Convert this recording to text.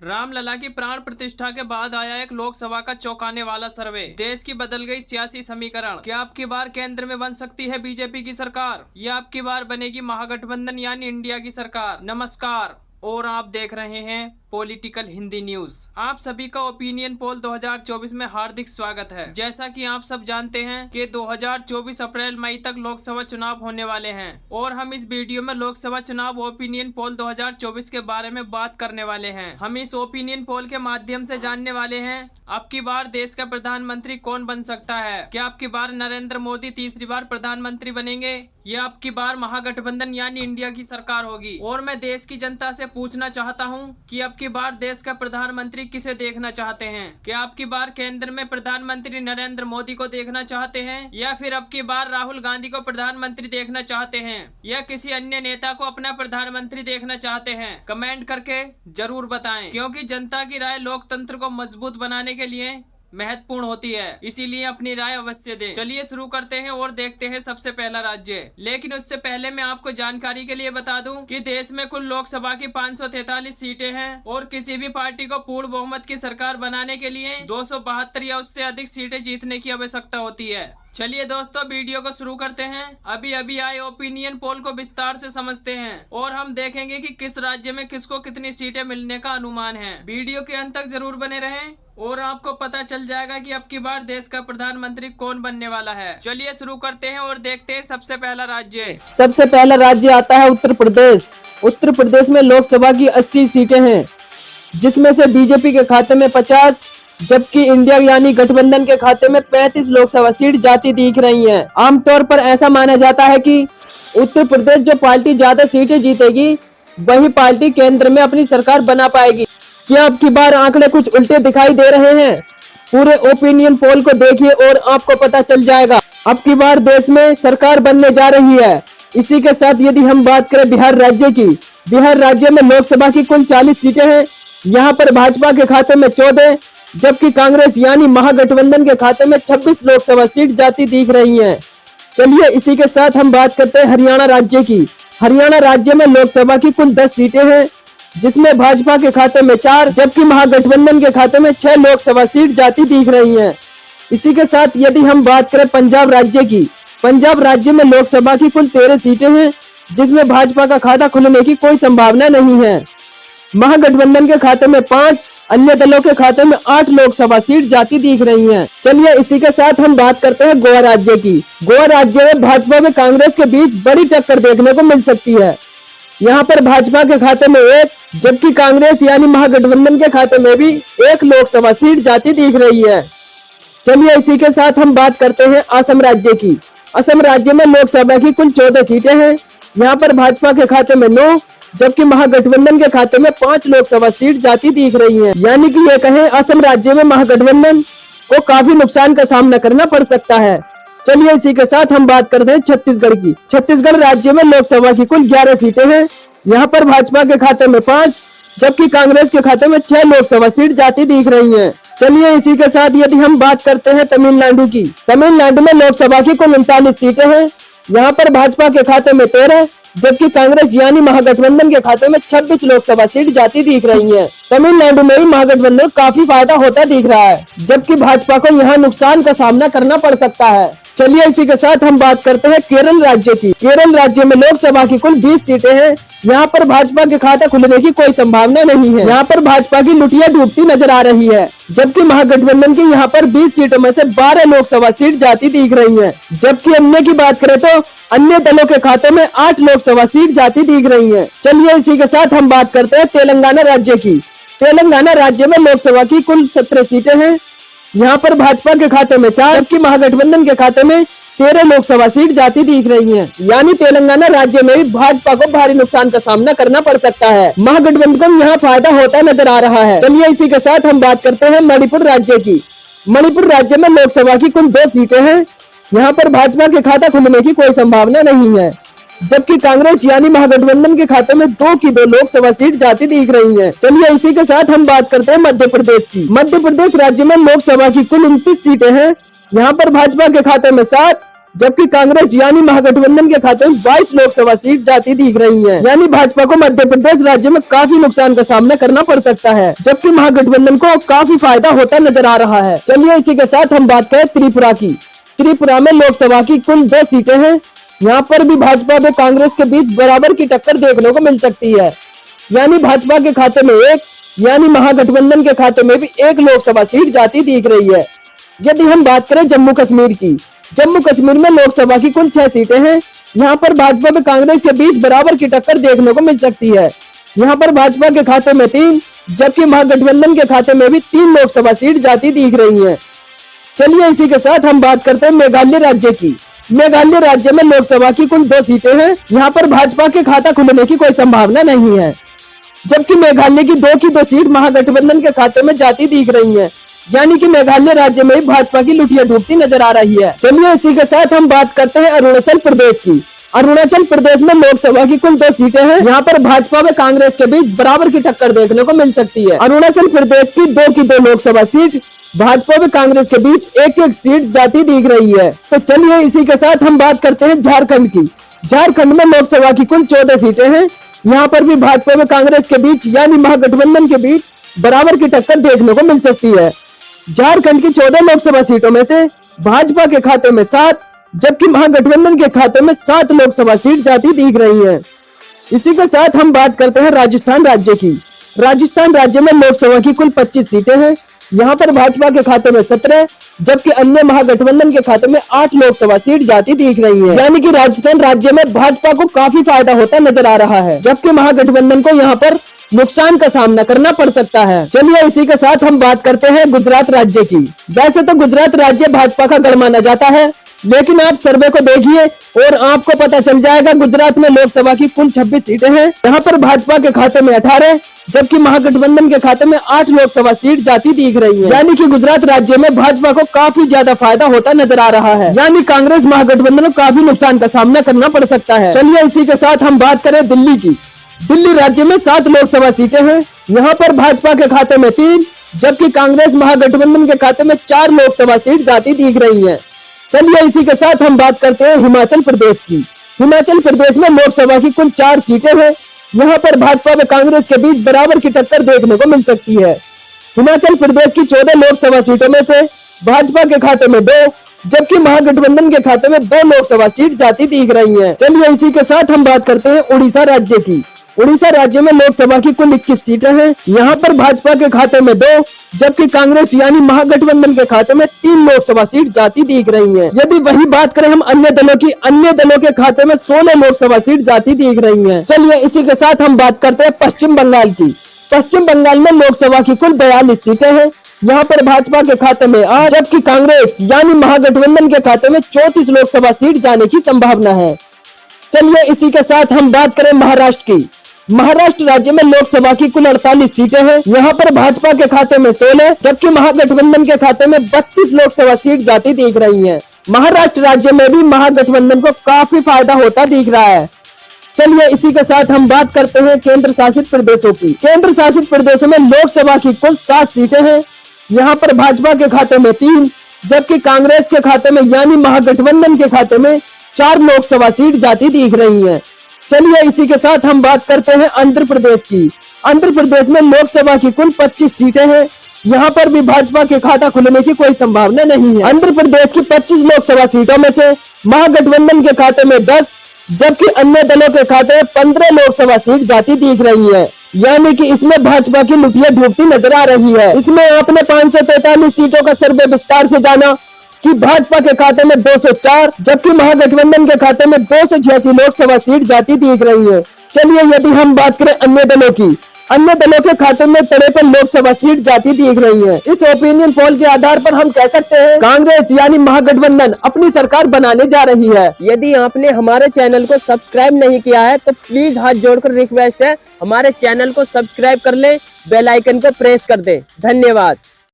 रामलला की प्राण प्रतिष्ठा के बाद आया एक लोकसभा का चौंकाने वाला सर्वे। देश की बदल गई सियासी समीकरण। क्या अब की बार केंद्र में बन सकती है बीजेपी की सरकार या अब की बार बनेगी महागठबंधन यानी इंडिया की सरकार? नमस्कार और आप देख रहे हैं पॉलिटिकल हिंदी न्यूज। आप सभी का ओपिनियन पोल 2024 में हार्दिक स्वागत है। जैसा कि आप सब जानते हैं कि 2024 अप्रैल मई तक लोकसभा चुनाव होने वाले हैं और हम इस वीडियो में लोकसभा चुनाव ओपिनियन पोल 2024 के बारे में बात करने वाले हैं। हम इस ओपिनियन पोल के माध्यम से जानने वाले हैं अब की बार देश का प्रधानमंत्री कौन बन सकता है। क्या अब की बार नरेंद्र मोदी तीसरी बार प्रधानमंत्री बनेंगे या अब की बार महागठबंधन यानी इंडिया की सरकार होगी। और मैं देश की जनता से पूछना चाहता हूँ कि अब की बार देश का प्रधानमंत्री किसे देखना चाहते हैं। क्या अब की बार केंद्र में प्रधानमंत्री नरेंद्र मोदी को देखना चाहते हैं या फिर अब की बार राहुल गांधी को प्रधानमंत्री देखना चाहते हैं या किसी अन्य नेता को अपना प्रधानमंत्री देखना चाहते हैं? कमेंट करके जरूर बताएं, क्योंकि जनता की राय लोकतंत्र को मजबूत बनाने के लिए महत्वपूर्ण होती है, इसीलिए अपनी राय अवश्य दें। चलिए शुरू करते हैं और देखते हैं सबसे पहला राज्य। लेकिन उससे पहले मैं आपको जानकारी के लिए बता दूं कि देश में कुल लोकसभा की 543 सीटें हैं और किसी भी पार्टी को पूर्ण बहुमत की सरकार बनाने के लिए 272 या उससे अधिक सीटें जीतने की आवश्यकता होती है। चलिए दोस्तों वीडियो को शुरू करते हैं। अभी आए ओपिनियन पोल को विस्तार से समझते हैं और हम देखेंगे कि किस राज्य में किसको कितनी सीटें मिलने का अनुमान है। वीडियो के अंत तक जरूर बने रहें और आपको पता चल जाएगा कि अब की बार देश का प्रधानमंत्री कौन बनने वाला है। चलिए शुरू करते हैं और देखते हैं सबसे पहला राज्य। सबसे पहला राज्य आता है उत्तर प्रदेश। उत्तर प्रदेश में लोकसभा की 80 सीटें हैं, जिसमें से बीजेपी के खाते में 50 जबकि इंडिया यानी गठबंधन के खाते में 35 लोकसभा सीट जाती दिख रही हैं। आमतौर पर ऐसा माना जाता है कि उत्तर प्रदेश जो पार्टी ज्यादा सीटें जीतेगी वही पार्टी केंद्र में अपनी सरकार बना पाएगी। क्या अब की बार आंकड़े कुछ उल्टे दिखाई दे रहे हैं? पूरे ओपिनियन पोल को देखिए और आपको पता चल जाएगा। अब की बार देश में सरकार बनने जा रही है। इसी के साथ यदि हम बात करें बिहार राज्य की, बिहार राज्य में लोकसभा की कुल 40 सीटें हैं। यहाँ पर भाजपा के खाते में 14 जबकि कांग्रेस यानी महागठबंधन के खाते में 26 लोकसभा सीट जाती दिख रही हैं। चलिए इसी के साथ हम बात करते हैं हरियाणा राज्य की। हरियाणा राज्य में लोकसभा की कुल 10 सीटें हैं, जिसमें भाजपा के खाते में 4 जबकि महागठबंधन के खाते में 6 लोकसभा सीट जाती दिख रही हैं। इसी के साथ यदि हम बात करें पंजाब राज्य की, पंजाब राज्य में लोकसभा की कुल 13 सीटें हैं, जिसमें भाजपा का खाता खुलने की कोई संभावना नहीं है। महागठबंधन के खाते में 5 अन्य दलों के खाते में 8 लोकसभा सीट जाती दिख रही हैं। चलिए इसी के साथ हम बात करते हैं गोवा राज्य की। गोवा राज्य में भाजपा में कांग्रेस के बीच बड़ी टक्कर देखने को मिल सकती है। यहाँ पर भाजपा के खाते में 1 जबकि कांग्रेस यानी महागठबंधन के खाते में भी 1 लोकसभा सीट जाती दिख रही है। चलिए इसी के साथ हम बात करते हैं असम राज्य की। असम राज्य में लोकसभा की कुल 14 सीटें हैं। यहाँ पर भाजपा के खाते में 9 जबकि महागठबंधन के खाते में 5 लोकसभा सीट जाती दिख रही हैं। यानी कि ये कहें असम राज्य में महागठबंधन को काफी नुकसान का सामना करना पड़ सकता है। चलिए इसी के साथ हम बात करते हैं छत्तीसगढ़ की। छत्तीसगढ़ राज्य में लोकसभा की कुल 11 सीटें हैं। यहाँ पर भाजपा के खाते में 5 जबकि कांग्रेस के खाते में 6 लोकसभा सीट जाती दिख रही हैं। चलिए इसी के साथ यदि हम बात करते हैं तमिलनाडु की। तमिलनाडु में लोकसभा की कुल 39 सीटें हैं। यहाँ पर भाजपा के खाते में 13 जबकि कांग्रेस यानी महागठबंधन के खाते में 26 लोकसभा सीट जाती दिख रही हैं। तमिलनाडु में भी महागठबंधन काफी फायदा होता दिख रहा है, जबकि भाजपा को यहाँ नुकसान का सामना करना पड़ सकता है। चलिए इसी के साथ हम बात करते हैं केरल राज्य की। केरल राज्य में लोकसभा की कुल 20 सीटें हैं। यहाँ पर भाजपा के खाता खुलने की कोई संभावना नहीं है। यहाँ पर भाजपा की लुटिया डूबती नजर आ रही है, जबकि महागठबंधन की यहाँ पर 20 सीटों में से 12 लोकसभा सीट जाती दिख रही है। जबकि अन्य की बात करें तो अन्य दलों के खाते में 8 लोकसभा सीट जाती दिख रही है। चलिए इसी के साथ हम बात करते हैं तेलंगाना राज्य की। तेलंगाना राज्य में लोकसभा की कुल 17 सीटें हैं। यहाँ पर भाजपा के खाते में 4 जबकि महागठबंधन के खाते में 13 लोकसभा सीट जाती दिख रही हैं। यानी तेलंगाना राज्य में भी भाजपा को भारी नुकसान का सामना करना पड़ सकता है। महागठबंधन को यहाँ फायदा होता नजर आ रहा है। चलिए इसी के साथ हम बात करते हैं मणिपुर राज्य की। मणिपुर राज्य में लोकसभा की कुल 2 सीटें हैं। यहाँ पर भाजपा के खाता खुलने की कोई संभावना नहीं है, जबकि कांग्रेस यानी महागठबंधन के खाते में 2 की 2 लोकसभा सीट जाती दिख रही हैं। चलिए इसी के साथ हम बात करते हैं मध्य प्रदेश की। मध्य प्रदेश राज्य में लोकसभा की कुल 29 सीटें हैं। यहाँ पर भाजपा के खाते में 7 जबकि कांग्रेस यानी महागठबंधन के खाते में 22 लोकसभा सीट जाती दिख रही है। यानी भाजपा को मध्य प्रदेश राज्य में काफी नुकसान का सामना करना पड़ सकता है, जबकि महागठबंधन को काफी फायदा होता नजर आ रहा है। चलिए इसी के साथ हम बात करें त्रिपुरा की। त्रिपुरा में लोकसभा की कुल 2 सीटें हैं। यहाँ पर भी भाजपा व कांग्रेस के बीच बराबर की टक्कर देखने को मिल सकती है। यानी भाजपा के खाते में 1, यानी महागठबंधन के खाते में भी 1 लोकसभा सीट जाती दिख रही है। यदि हम बात करें जम्मू कश्मीर की, जम्मू कश्मीर में लोकसभा की कुल 6 सीटें हैं। यहाँ पर भाजपा व कांग्रेस के बीच बराबर की टक्कर देखने को मिल सकती है। यहाँ पर भाजपा के खाते में 3, जबकि महागठबंधन के खाते में भी 3 लोकसभा सीट जाती दिख रही है। चलिए इसी के साथ हम बात करते हैं मेघालय राज्य की। मेघालय राज्य में लोकसभा की कुल 2 सीटें हैं। यहाँ पर भाजपा के खाता खुलने की कोई संभावना नहीं है, जबकि मेघालय की 2 सीट महागठबंधन के खाते में जाती दिख रही है। यानी कि मेघालय राज्य में भी भाजपा की लुटिया डूबती नजर आ रही है। चलिए इसी के साथ हम बात करते हैं अरुणाचल प्रदेश की। अरुणाचल प्रदेश में लोकसभा की कुल 2 सीटें हैं। यहाँ पर भाजपा व कांग्रेस के बीच बराबर की टक्कर देखने को मिल सकती है। अरुणाचल प्रदेश की 2 लोकसभा सीट भाजपा व कांग्रेस के बीच 1 सीट जाती दिख रही है। तो चलिए इसी के साथ हम बात करते हैं झारखंड की। झारखंड में लोकसभा की कुल 14 सीटें हैं। यहाँ पर भी भाजपा व कांग्रेस के बीच यानी महागठबंधन के बीच बराबर की टक्कर देखने को मिल सकती है। झारखंड की 14 लोकसभा सीटों में से भाजपा के खाते में 7, जबकि महागठबंधन के खाते में 7 लोकसभा सीट जाती दिख रही है। इसी के साथ हम बात करते हैं राजस्थान राज्य की। राजस्थान राज्य में लोकसभा की कुल 25 सीटें हैं। यहाँ पर भाजपा के खाते में 17, जबकि अन्य महागठबंधन के खाते में 8 लोकसभा सीट जाती दिख रही है। यानी कि राजस्थान राज्य में भाजपा को काफी फायदा होता नजर आ रहा है, जबकि महागठबंधन को यहाँ पर नुकसान का सामना करना पड़ सकता है। चलिए इसी के साथ हम बात करते हैं गुजरात राज्य की। वैसे तो गुजरात राज्य भाजपा का गढ़ माना जाता है, लेकिन आप सर्वे को देखिए और आपको पता चल जाएगा। गुजरात में लोकसभा की कुल 26 सीटें हैं। यहाँ पर भाजपा के खाते में 18, जबकि महागठबंधन के खाते में 8 लोकसभा सीट जाती दिख रही है। यानी कि गुजरात राज्य में भाजपा को काफी ज्यादा फायदा होता नजर आ रहा है। यानी कांग्रेस महागठबंधन को काफी नुकसान का सामना करना पड़ सकता है। चलिए इसी के साथ हम बात करें दिल्ली की। दिल्ली राज्य में 7 लोकसभा सीटें हैं। यहाँ पर भाजपा के खाते में 3, जबकि कांग्रेस महागठबंधन के खाते में 4 लोकसभा सीट जाती दिख रही है। चलिए इसी के साथ हम बात करते हैं हिमाचल प्रदेश की। हिमाचल प्रदेश में लोकसभा की कुल 4 सीटें हैं। यहाँ पर भाजपा व कांग्रेस के बीच बराबर की टक्कर देखने को मिल सकती है। हिमाचल प्रदेश की 14 लोकसभा सीटों में से भाजपा के खाते में 2, जबकि महागठबंधन के खाते में 2 लोकसभा सीट जाती दिख रही है। चलिए इसी के साथ हम बात करते हैं उड़ीसा राज्य की। उड़ीसा राज्य में लोकसभा की कुल 21 सीटें हैं। यहाँ पर भाजपा के खाते में 2, जबकि कांग्रेस यानी महागठबंधन के खाते में 3 लोकसभा सीट जाती दिख रही है। यदि वही बात करें हम अन्य दलों की, अन्य दलों के खाते में 16 लोकसभा सीट जाती दिख रही है। चलिए इसी के साथ हम बात करते हैं पश्चिम बंगाल की। पश्चिम बंगाल में लोकसभा की कुल 42 सीटें हैं। यहाँ पर भाजपा के खाते में 8, जबकि कांग्रेस यानी महागठबंधन के खाते में 34 लोकसभा सीट जाने की संभावना है। चलिए इसी के साथ हम बात करें महाराष्ट्र की। महाराष्ट्र राज्य में लोकसभा की कुल 48 सीटें हैं। यहाँ पर भाजपा के खाते में 16, जबकि महागठबंधन के खाते में 32 लोकसभा सीट जाती दिख रही है। महाराष्ट्र राज्य में भी महागठबंधन को काफी फायदा होता दिख रहा है। चलिए इसी के साथ हम बात करते हैं केंद्र शासित प्रदेशों की। केंद्र शासित प्रदेशों में लोकसभा की कुल 7 सीटें हैं। यहाँ पर भाजपा के खाते में 3, जबकि कांग्रेस के खाते में यानी महागठबंधन के खाते में 4 लोकसभा सीट जाती दिख रही है। चलिए इसी के साथ हम बात करते हैं आंध्र प्रदेश की। आंध्र प्रदेश में लोकसभा की कुल 25 सीटें हैं। यहाँ पर भी भाजपा के खाता खुलने की कोई संभावना नहीं है। आंध्र प्रदेश की 25 लोकसभा सीटों में से महागठबंधन के खाते में 10, जबकि अन्य दलों के खाते में 15 लोकसभा सीट जाती दिख रही है। यानी कि इसमें भाजपा की लुटिया डूबती नजर आ रही है। इसमें आपने 543 सीटों का सर्वे विस्तार से जाना कि भाजपा के खाते में 204, जबकि महागठबंधन के खाते में 286 लोकसभा सीट जाती दिख रही है। चलिए यदि हम बात करें अन्य दलों की, अन्य दलों के खाते में 53 लोकसभा सीट जाती दिख रही है। इस ओपिनियन पोल के आधार पर हम कह सकते हैं कांग्रेस यानी महागठबंधन अपनी सरकार बनाने जा रही है। यदि आपने हमारे चैनल को सब्सक्राइब नहीं किया है तो प्लीज हाथ जोड़कर रिक्वेस्ट है हमारे चैनल को सब्सक्राइब कर ले, बेल आइकन को प्रेस कर दे। धन्यवाद।